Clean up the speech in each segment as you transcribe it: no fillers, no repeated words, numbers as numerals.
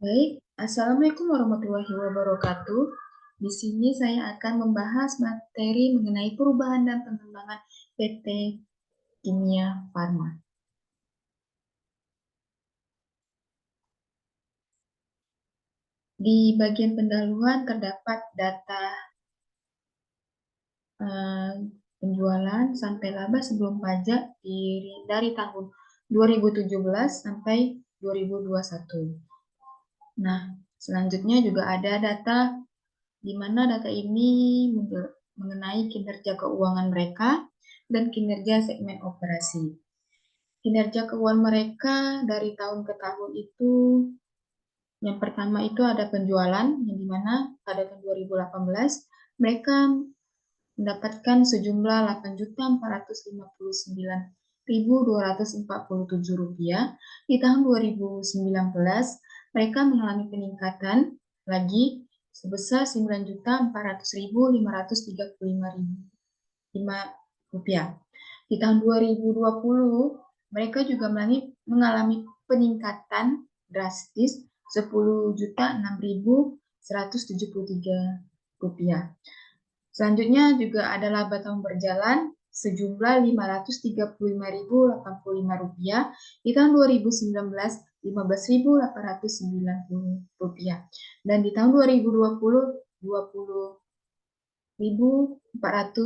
Baik, Assalamualaikum warahmatullahi wabarakatuh. Di sini saya akan membahas materi mengenai perubahan dan pengembangan PT Kimia Farma. Di bagian pendahuluan terdapat data eh, penjualan sampai laba sebelum pajak dari tahun 2017 sampai 2021. Nah, selanjutnya juga ada data di mana data ini mengenai kinerja keuangan mereka dan kinerja segmen operasi. Kinerja keuangan mereka dari tahun ke tahun itu, yang pertama itu ada penjualan, yang dimana pada tahun 2018 mereka mendapatkan sejumlah 8.459.247 rupiah. Di tahun 2019 mereka mengalami peningkatan lagi sebesar 9.400.535 rupiah. Di tahun 2020 mereka juga mengalami peningkatan drastis 10.006.173 rupiah. Selanjutnya juga ada laba tahun berjalan sejumlah 535.085 rupiah. Di tahun 2019 15.890 rupiah. Dan di tahun 2020 20.426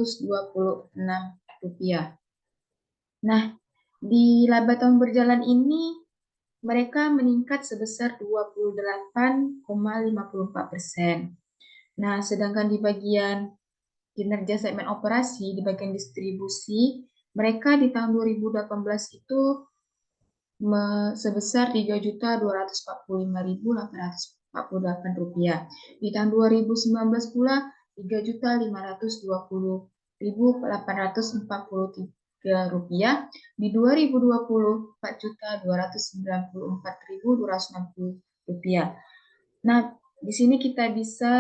rupiah. Nah, di laba tahun berjalan ini mereka meningkat sebesar 28,54%. Nah, sedangkan di bagian kinerja segmen operasi, di bagian distribusi, mereka di tahun 2018 itu sebesar 3.245.848 rupiah. Di tahun 2019 pula 3.520.843 rupiah. Di 2020 4.294.260 rupiah. Nah, di sini kita bisa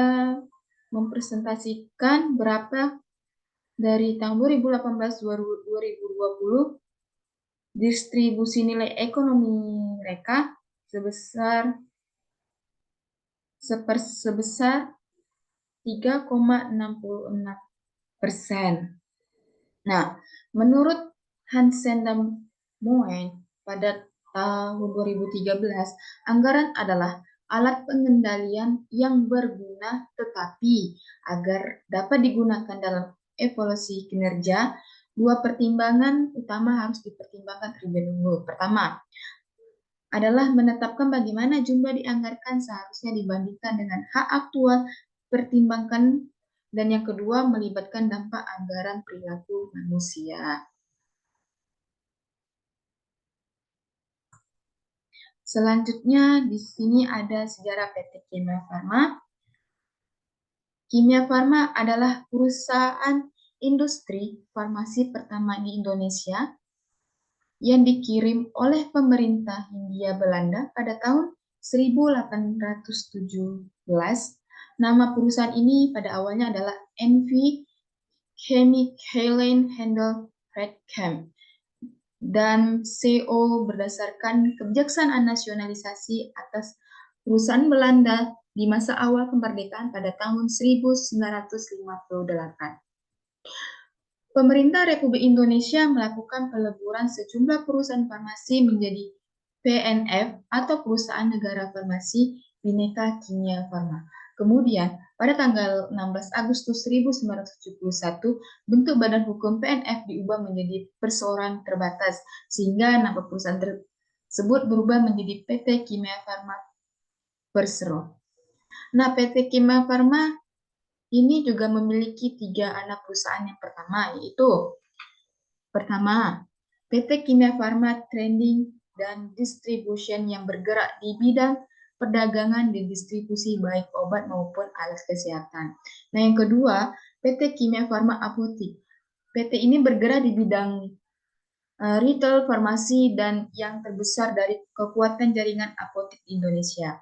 mempresentasikan berapa dari tahun 2018-2020 distribusi nilai ekonomi mereka sebesar 3,66%. Nah, menurut Hansen dan Moen pada tahun 2013, anggaran adalah alat pengendalian yang berguna, tetapi agar dapat digunakan dalam evaluasi kinerja, dua pertimbangan utama harus dipertimbangkan terlebih dahulu. Pertama, adalah menetapkan bagaimana jumlah dianggarkan seharusnya dibandingkan dengan hak aktual pertimbangkan, dan yang kedua melibatkan dampak anggaran perilaku manusia. Selanjutnya di sini ada sejarah PT Kimia Farma. Kimia Farma adalah perusahaan industri farmasi pertama di Indonesia yang dikirim oleh pemerintah Hindia Belanda pada tahun 1817. Nama perusahaan ini pada awalnya adalah NV Chemicalen Handel Redchem dan CO berdasarkan kebijaksanaan nasionalisasi atas perusahaan Belanda di masa awal kemerdekaan pada tahun 1958. Pemerintah Republik Indonesia melakukan peleburan sejumlah perusahaan farmasi menjadi PNF atau Perusahaan Negara Farmasi Bhinneka Kimia Farma. Kemudian, pada tanggal 16 Agustus 1971, bentuk badan hukum PNF diubah menjadi perseorangan terbatas, sehingga nama perusahaan tersebut berubah menjadi PT Kimia Farma Persero. Nah, PT Kimia Farma ini juga memiliki 3 anak perusahaan. Yang pertama yaitu PT Kimia Farma Trading dan Distribution yang bergerak di bidang perdagangan dan distribusi baik obat maupun alat kesehatan. Nah, yang kedua, PT Kimia Farma Apotik. PT ini bergerak di bidang retail farmasi dan yang terbesar dari kekuatan jaringan apotik Indonesia.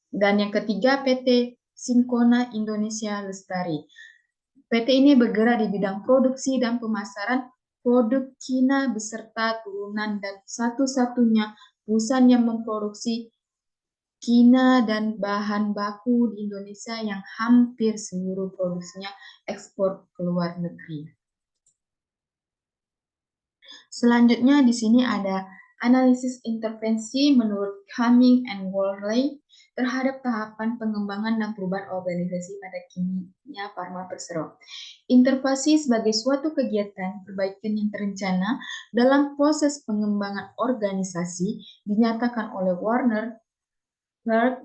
Dan yang ketiga, PT Sinkona Indonesia Lestari. PT ini bergerak di bidang produksi dan pemasaran produk Cina beserta turunan dan satu-satunya perusahaan yang memproduksi Cina dan bahan baku di Indonesia yang hampir seluruh produksinya ekspor ke luar negeri. Selanjutnya di sini ada analisis intervensi menurut Cumming and Worley terhadap tahapan pengembangan dan perubahan organisasi pada kimia farma berserot. Intervensi sebagai suatu kegiatan perbaikan yang terencana dalam proses pengembangan organisasi dinyatakan oleh Warner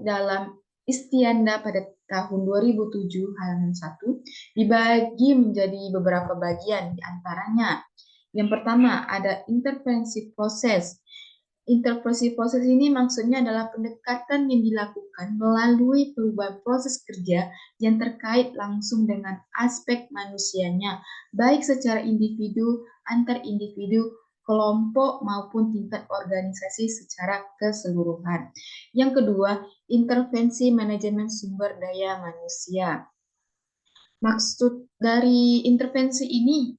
dalam Istianda pada tahun 2007 halaman 1 dibagi menjadi beberapa bagian, di antaranya yang pertama ada intervensi proses. Intervensi proses ini maksudnya adalah pendekatan yang dilakukan melalui perubahan proses kerja yang terkait langsung dengan aspek manusianya, baik secara individu, antar individu, kelompok maupun tingkat organisasi secara keseluruhan. Yang kedua, intervensi manajemen sumber daya manusia. Maksud dari intervensi ini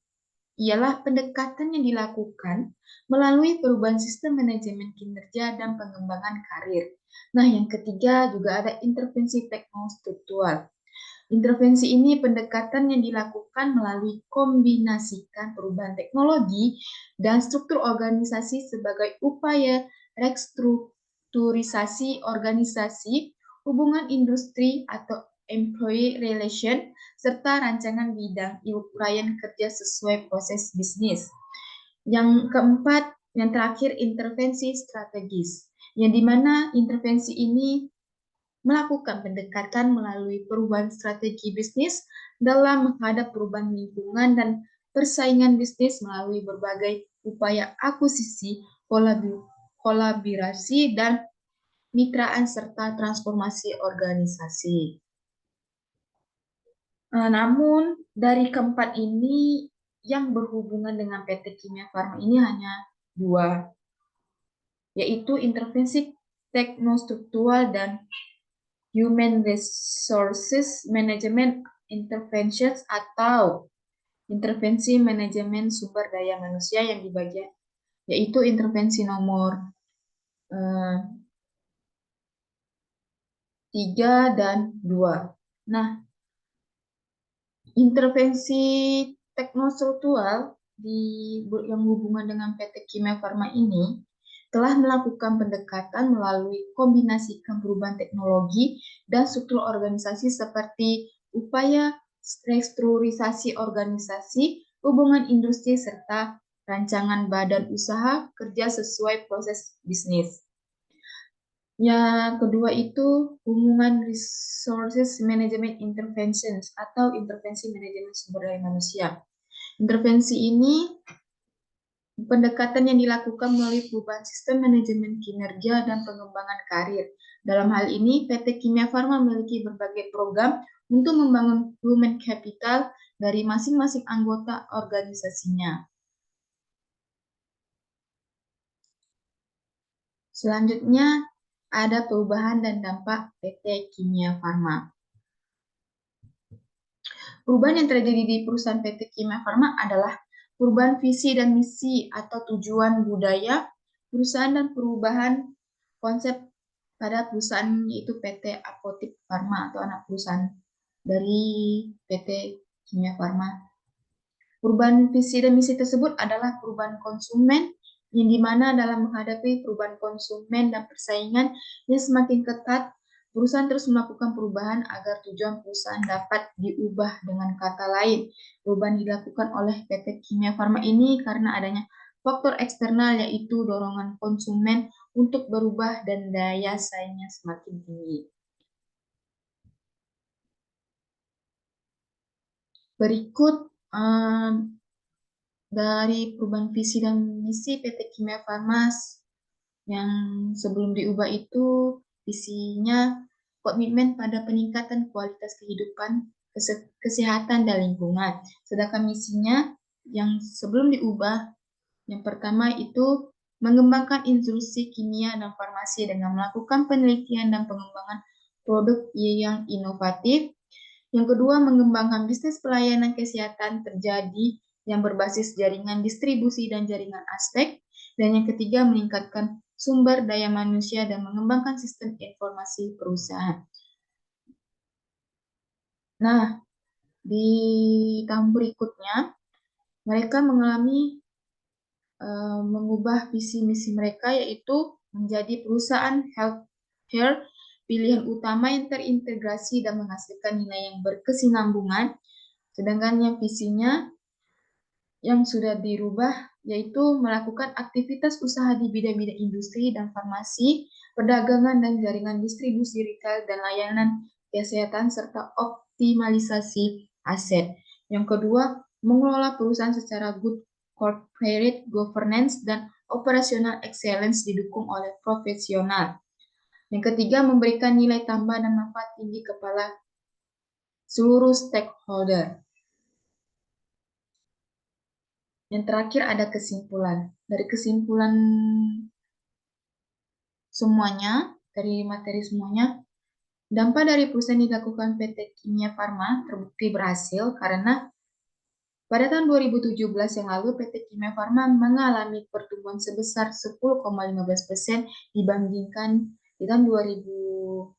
ialah pendekatan yang dilakukan melalui perubahan sistem manajemen kinerja dan pengembangan karir. Nah, yang ketiga juga ada intervensi teknostruktural. Intervensi ini pendekatan yang dilakukan melalui kombinasikan perubahan teknologi dan struktur organisasi sebagai upaya restrukturisasi organisasi, hubungan industri atau employee relation, serta rancangan bidang uraian kerja sesuai proses bisnis. Yang keempat, yang terakhir intervensi strategis, yang dimana intervensi ini melakukan pendekatan melalui perubahan strategi bisnis dalam menghadap perubahan lingkungan dan persaingan bisnis melalui berbagai upaya akuisisi, kolaborasi, dan mitraan serta transformasi organisasi. Namun dari keempat ini yang berhubungan dengan PT Kimia Farma ini hanya dua, yaitu intervensi teknostruktural dan Human Resources Management Interventions atau intervensi manajemen sumber daya manusia yang dibagi, yaitu intervensi nomor 3 dan 2. Nah, intervensi teknostruktural yang hubungan dengan PT Kimia Farma ini telah melakukan pendekatan melalui kombinasikan perubahan teknologi dan struktur organisasi seperti upaya restrukturisasi organisasi, hubungan industri, serta rancangan badan usaha kerja sesuai proses bisnis. Yang kedua itu hubungan resources management interventions atau intervensi manajemen sumber daya manusia. Intervensi ini pendekatan yang dilakukan melalui perubahan sistem manajemen kinerja dan pengembangan karir. Dalam hal ini, PT Kimia Farma memiliki berbagai program untuk membangun human capital dari masing-masing anggota organisasinya. Selanjutnya, ada perubahan dan dampak PT Kimia Farma. Perubahan yang terjadi di perusahaan PT Kimia Farma adalah perubahan visi dan misi atau tujuan budaya perusahaan dan perubahan konsep pada perusahaan yaitu PT Apotik Farma atau anak perusahaan dari PT Kimia Farma. Perubahan visi dan misi tersebut adalah perubahan konsumen yang dimana dalam menghadapi perubahan konsumen dan persaingan yang semakin ketat, perusahaan terus melakukan perubahan agar tujuan perusahaan dapat diubah. Dengan kata lain, perubahan dilakukan oleh PT Kimia Farma ini karena adanya faktor eksternal yaitu dorongan konsumen untuk berubah dan daya saingnya semakin tinggi. Berikut dari perubahan visi dan misi PT Kimia Farma yang sebelum diubah itu visinya komitmen pada peningkatan kualitas kehidupan, kesehatan, dan lingkungan. Sedangkan misinya yang sebelum diubah, yang pertama itu mengembangkan industri kimia dan farmasi dengan melakukan penelitian dan pengembangan produk yang inovatif. Yang kedua, mengembangkan bisnis pelayanan kesehatan terjadi yang berbasis jaringan distribusi dan jaringan aspek. Dan yang ketiga, meningkatkan sumber daya manusia, dan mengembangkan sistem informasi perusahaan. Nah, di tahun berikutnya, mereka mengalami mengubah visi misi mereka, yaitu menjadi perusahaan healthcare pilihan utama yang terintegrasi dan menghasilkan nilai yang berkesinambungan. Sedangkan yang visinya yang sudah dirubah yaitu melakukan aktivitas usaha di bidang-bidang industri dan farmasi, perdagangan dan jaringan distribusi retail dan layanan kesehatan serta optimalisasi aset. Yang kedua, mengelola perusahaan secara good corporate governance dan operational excellence didukung oleh profesional. Yang ketiga, memberikan nilai tambah dan manfaat tinggi kepada seluruh stakeholder. Yang terakhir ada kesimpulan. Dari kesimpulan semuanya, dari materi semuanya, dampak dari perusahaan dilakukan PT Kimia Farma terbukti berhasil karena pada tahun 2017 yang lalu PT Kimia Farma mengalami pertumbuhan sebesar 10,15% dibandingkan di tahun 2018,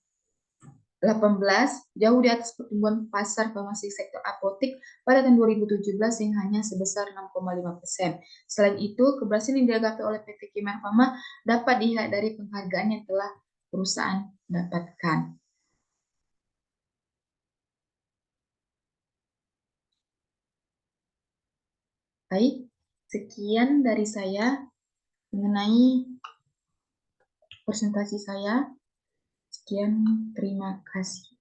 jauh di atas pertumbuhan pasar farmasi sektor apotik pada tahun 2017 yang hanya sebesar 6,5%. Selain itu, keberhasilan yang digapai oleh PT Kimia Farma dapat dilihat dari penghargaan yang telah perusahaan dapatkan. Baik, sekian dari saya mengenai presentasi saya. Sekian, terima kasih.